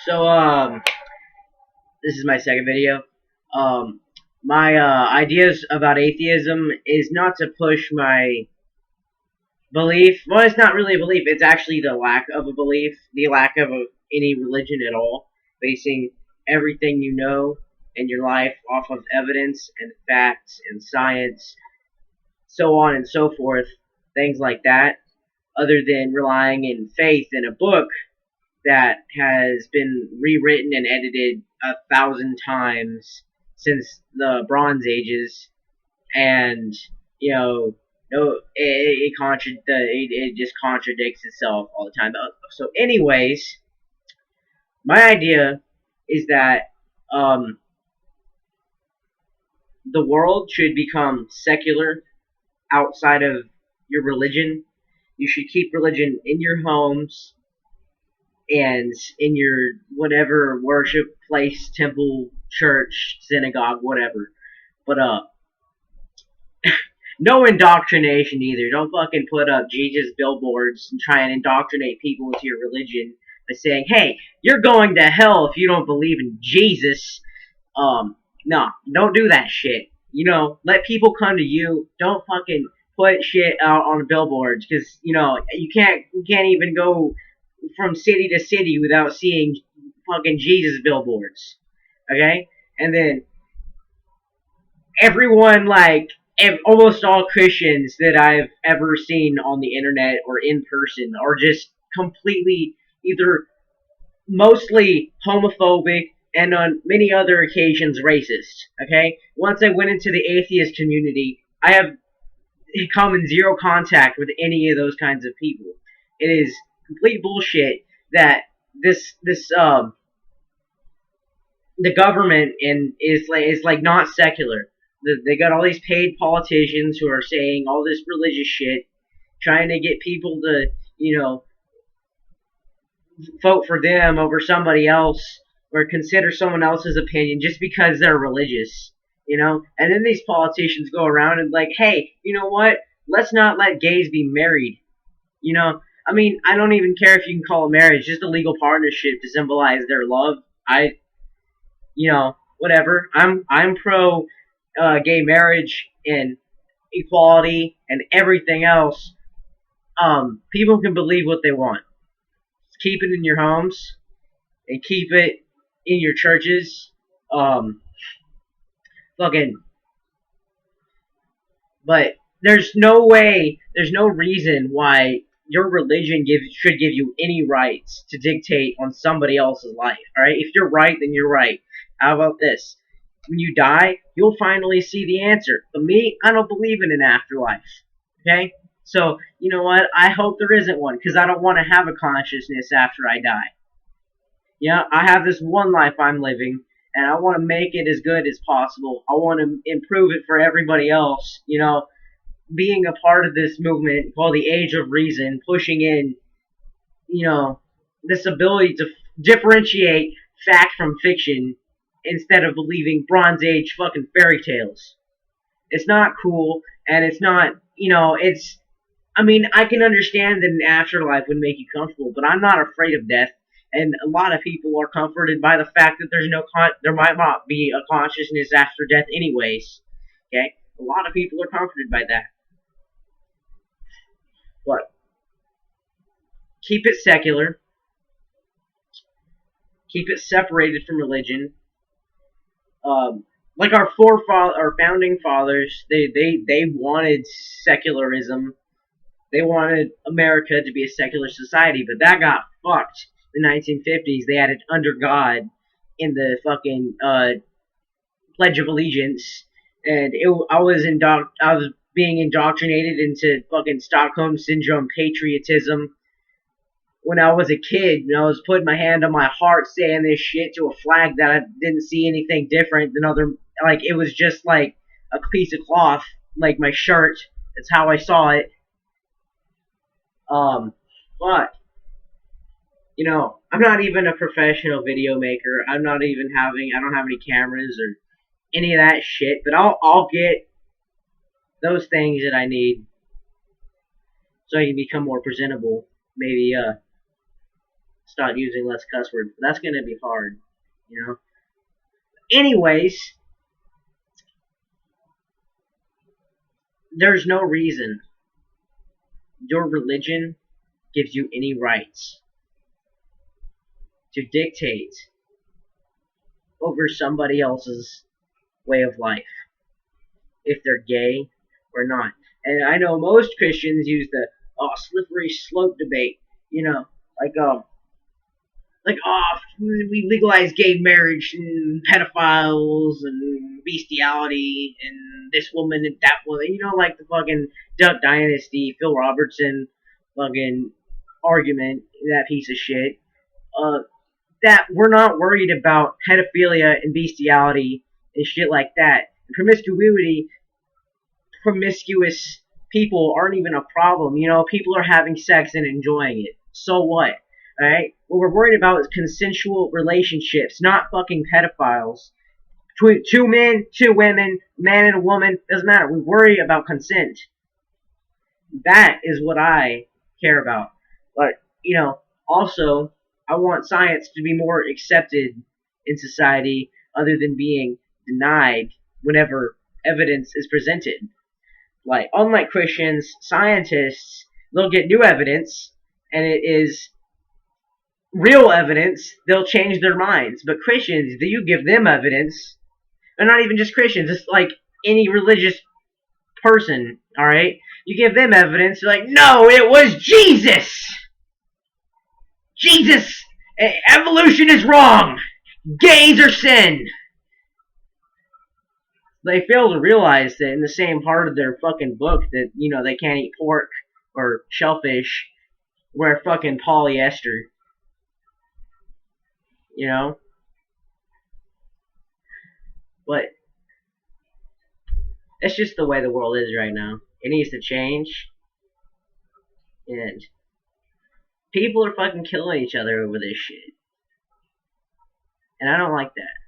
So, this is my second video. Um, my ideas about atheism is not to push my belief. Well, it's not really a belief. It's actually the lack of a belief, the lack of any religion at all, basing everything you know in your life off of evidence and facts and science, so on and so forth, things like that, other than relying in faith in a book that has been rewritten and edited 1,000 times since the Bronze Ages, and no, it just contradicts itself all the time. So, anyways, my idea is that the world should become secular outside of your religion. You should keep religion in your homes and in your whatever worship place, temple, church, synagogue, whatever. But no indoctrination either. Don't fucking put up Jesus billboards and try and indoctrinate people into your religion by saying, "Hey, you're going to hell if you don't believe in Jesus." No, don't do that shit. Let people come to you. Don't fucking put shit out on billboards because you can't even go from city to city without seeing fucking Jesus billboards. Okay? And then everyone, almost all Christians that I've ever seen on the internet or in person are just completely either mostly homophobic and on many other occasions racist. Okay? Once I went into the atheist community, I have come in zero contact with any of those kinds of people. It is complete bullshit that this the government is not secular. They got all these paid politicians who are saying all this religious shit, trying to get people to vote for them over somebody else or consider someone else's opinion just because they're religious. And then these politicians go around and hey, you know what? Let's not let gays be married. I mean, I don't even care if you can call it marriage, just a legal partnership to symbolize their love. Whatever. I'm pro gay marriage and equality and everything else. People can believe what they want. Keep it in your homes and keep it in your churches. Um, fucking. But there's no reason why your religion should give you any rights to dictate on somebody else's life. All right, if you're right, then you're right. How about this? When you die, you'll finally see the answer. But me, I don't believe in an afterlife. Okay, so you know what? I hope there isn't one because I don't want to have a consciousness after I die. Yeah, I have this one life I'm living, and I want to make it as good as possible. I want to improve it for everybody else. Being a part of this movement called the Age of Reason, pushing in, this ability to differentiate fact from fiction instead of believing Bronze Age fucking fairy tales. It's not cool, and it's not, I mean, I can understand that an afterlife would make you comfortable, but I'm not afraid of death. And a lot of people are comforted by the fact that there might not be a consciousness after death, anyways. Okay, a lot of people are comforted by that. But keep it secular, keep it separated from religion. Like our founding fathers, they wanted secularism. They wanted America to be a secular society, but that got fucked. In the 1950s, they added under God in the fucking Pledge of Allegiance, and I was being indoctrinated into fucking Stockholm Syndrome patriotism when I was a kid, and I was putting my hand on my heart saying this shit to a flag that I didn't see anything different than it was just like a piece of cloth, like my shirt. That's how I saw it. But, I'm not even a professional video maker. I don't have any cameras or any of that shit, but I'll get those things that I need so I can become more presentable. Maybe, start using less cuss words. But that's gonna be hard, you know. Anyways, there's no reason your religion gives you any rights to dictate over somebody else's way of life, if they're gay or not. And I know most Christians use the slippery slope debate, you know, like we legalize gay marriage and pedophiles and bestiality and this woman and that woman, you know, like the fucking Duck Dynasty, Phil Robertson fucking argument, that piece of shit. That we're not worried about pedophilia and bestiality and shit like that. Promiscuous people aren't even a problem. You know, people are having sex and enjoying it. So what? Alright? What we're worried about is consensual relationships, not fucking pedophiles. Two men, two women, man and a woman, doesn't matter. We worry about consent. That is what I care about. But, you know, also, I want science to be more accepted in society other than being denied whenever evidence is presented. Like, unlike Christians, scientists, they'll get new evidence, and it is real evidence, they'll change their minds. But Christians, you give them evidence, and not even just Christians, it's like any religious person, alright? You give them evidence, you're like, no, it was Jesus! Jesus! Evolution is wrong! Gays are sin! They fail to realize that in the same part of their fucking book that, you know, they can't eat pork or shellfish, wear fucking polyester. You know? But it's just the way the world is right now. It needs to change. And people are fucking killing each other over this shit. And I don't like that.